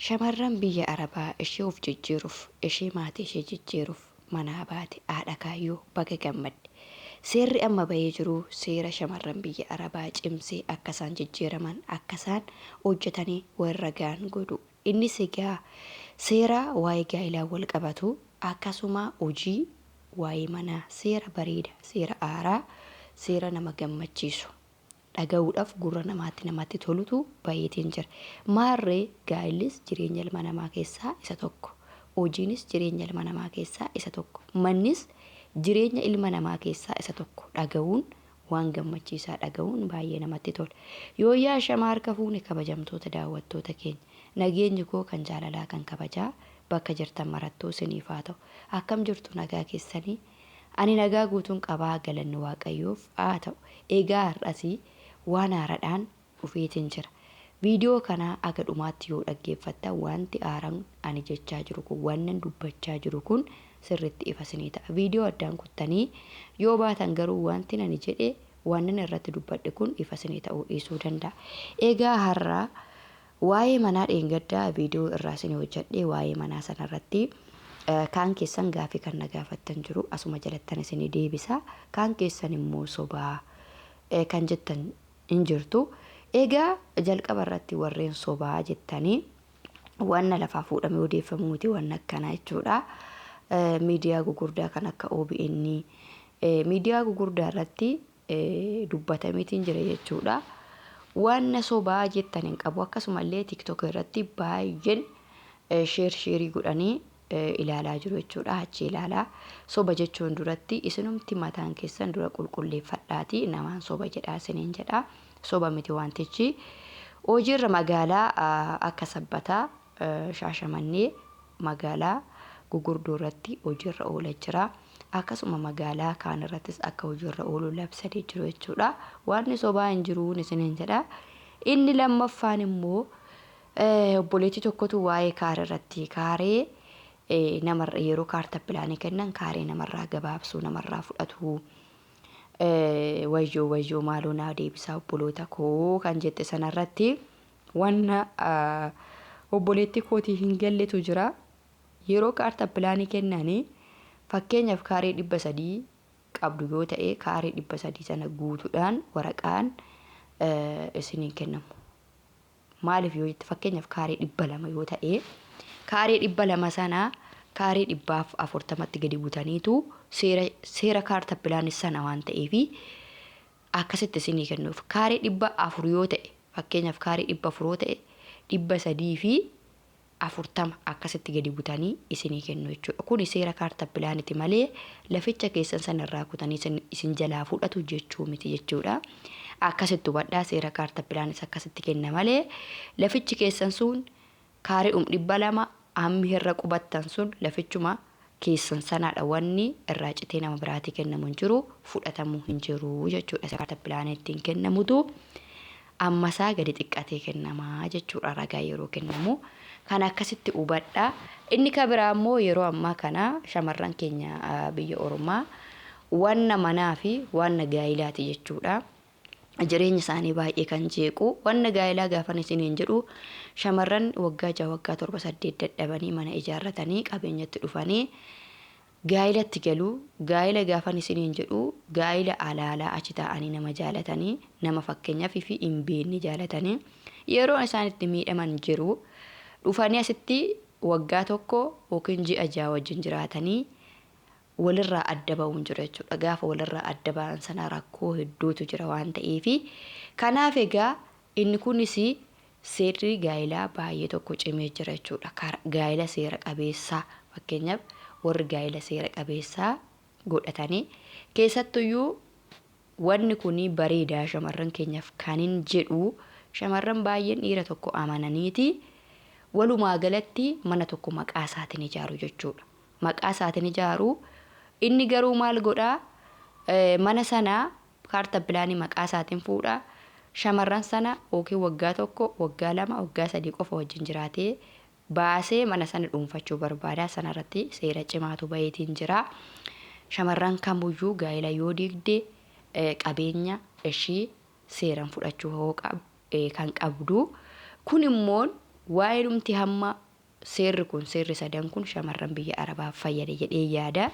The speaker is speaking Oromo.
shamarran biyya arabaa ishee of jijjiiruuf ishee maatii ishee jijjiiruuf manaa baate haadha kaayyoo baga gammadde. Seerri amma bahee jiru seera shamarran biyya arabaa cimsee akkasaan jijjiiraman akkasaan hojjetanii warra gaan godhu. Innis egaa seera waa'ee gaa'ilaa wal qabatu akkasuma hojii waa'ee manaa seera bareeda seera aaraa seera nama gammachiisu. Dhaga'uudhaaf gurra namatti tolutu baay'eetiin jira. Maarree gaa'illis jireenya ilma namaa keessaa isa tokko. Hojiinis jireenya ilma namaa keessaa isa tokko. Mannis jireenya ilma namaa keessaa isa tokko. Dhaga'uun waan gammachiisaa dhaga'uun baay'ee namatti tola. Yoo shamaa harka fuune kabajamtoota daawwattoota keenya. Nageenyi koo kan jaalalaa kan kabajaa bakka jirtan marattoo isiniif haa ta'u. Akkam jirtu nagaa keessanii? Ani nagaa guutuun qabaa galanni Waaqayyoof haa ta'u. Egaa har'asii waan haaraadhaan dhufeetiin jira. Viidiyoo kana aga dhumaatti yoo dhaggeeffattan wanti haaraan ani jechaa jiru kun wannan dubbachaa jiru kun sirriitti ifa isinii ta'a. Viidiyoo addaan kuttanii yoo baatan garuu wanti ani jedhe wannan irratti dubbadhe kun ifa isinii ta'uu dhiisuu danda'a. Egaa har'a waa'ee manaa dheengaddaa viidiyoo irraa isinii hojjedhee waa'ee manaa sanarratti kaan keessan gaafii kan na gaafattan jiru asuma jalattan isinii deebisa. Kaan keessan immoo sobaa kan jettan hin jirtu. Egaa jalqaba irratti warreen sobaa jettanii wanna lafaa fuudhamee odeeffamuuti waan akkanaa jechuudha. Miidiyaa gugurdaa kan akka OBN miidiyaa gugurdaa irratti dubbatameetiin jira jechuudha. Wanna sobaa jettan hin qabu. Akkasumallee TikTok irratti baay'een sheerii godhanii ilaalaa jiru jechuudha. Achi ilaalaa soba jechuun duratti isinumti mataan keessan dura qulqulleeffadhaati namaan soba jedhaa isiniin jedha. Soba miti wantichi hojiirra magaalaa akka sabbataa Shaashamannee magaalaa gugurdoo irratti hojiirra oola jira. Akkasuma magaalaa kaan irrattis akka hojiirra oolu labsadee jiru jechuudha. Wanni sobaa hin jiruun isiniin jedha. Inni lammaffaan immoo obboleettii tokkotu waa'ee kaaree irratti kaaree namarra yeroo kaarta pilaanii kennan kaaree namarraa gabaabsuu namarraa fudhatu. Wayyoo maaloo naa deebisaa obboloota koo kan jette sanarratti wanna obboleettii kootii hin galletu jira. Yeroo kaarta pilaanii kennanii fakkeenyaaf kaaree 300 qabdu yoo ta'e kaaree 300 sana guutuudhaan waraqaan isiniin kennamu. Maaliif yoo itti fakkeenyaaf kaaree 200 yoo ta'e kaaree 200 sana kaaree 140tti gadi butaniitu seera kaarta pilaanii sana waan ta'eefi akkasitti isinii kennuuf. Kaaree 400 yoo ta'e fakkeenyaaf kaaree 400 yoo ta'e 340 akkasitti gadi butanii isinii kennu jechuudha. Kun seera kaarta pilaaniiti malee laficha keessan sanarraa kutanii isin jalaa fudhatu jechuu miti jechuudha. Akkasitti hubadhaa seera kaarta pilaanis akkasitti kenna malee lafichi keessan sun kaaree 200 hammi irra qubattan sun lafichuma keessan sanaadha wanni irraa citee nama biraatii kennamu hin jiru fudhatamu hin jiru jechuudha. Kaarta pilaaneettiin kennamutu ammasaa gadi xiqqatee kennamaa jechuudha ragaa yeroo kennamu. Kan akkasitti hubadhaa. Inni kan biraa immoo yeroo ammaa kana shamarran keenya biyya Oromaa wanna manaa fi wanna gaa'ilaati jechuudha. Jireenya isaanii baay'ee kan jeequ wanna gaa'ilaa gaafan isiniin jedhu shamarran waggaa 6 waggaa 7 8 dadhabanii mana ijaarratanii qabeenyatti dhufanii gaa'ilatti galuu. Gaa'ila gaafan isiniin jedhu gaa'ila alaalaa achi taa'anii nama jaalatanii nama fakkeenyaaf fi hin beekne jaalatanii yeroo isaan itti miidhaman jiru dhufanii asitti waggaa 1 yookiin ji'a 6 wajjin jiraatanii walirraa adda ba'uun jira jechuudha. Gaafa walirraa adda ba'an sana rakkoo hedduutu jira waan ta'eefi kanaaf egaa inni kunis seerri gaa'ilaa baay'ee tokko cimee jira jechuudha. Gaa'ila seera qabeessaa fakkeenyaaf warri gaa'ila seera qabeessaa godhatanii keessattuyyuu wanni kun bareedaa shamarran keenyaaf kan hin jedhu shamarran baay'een dhiira tokko amananiiti walumaa galatti mana tokko maqaa isaatiin ijaaru jechuudha. Maqaa isaatiin ijaaru. Inni garuu maal godhaa mana sana kaarta pilaanii maqaa isaatiin fuudhaa shamarran sana yookiin waggaa 1 waggaa 2 waggaa 3 qofa wajjin jiraatee baasee mana sana dhuunfachuu barbaada. Sanarratti seera cimaatu baheetiin jira. Shamarran kamuyyuu gaa'ila yoo diigde qabeenya ishii seeraan fudhachuu kan qabdu. Kun immoo waa'ee dhumti hamma seerri sadan kun shamarran biyya arabaa fayyade jedhee yaada.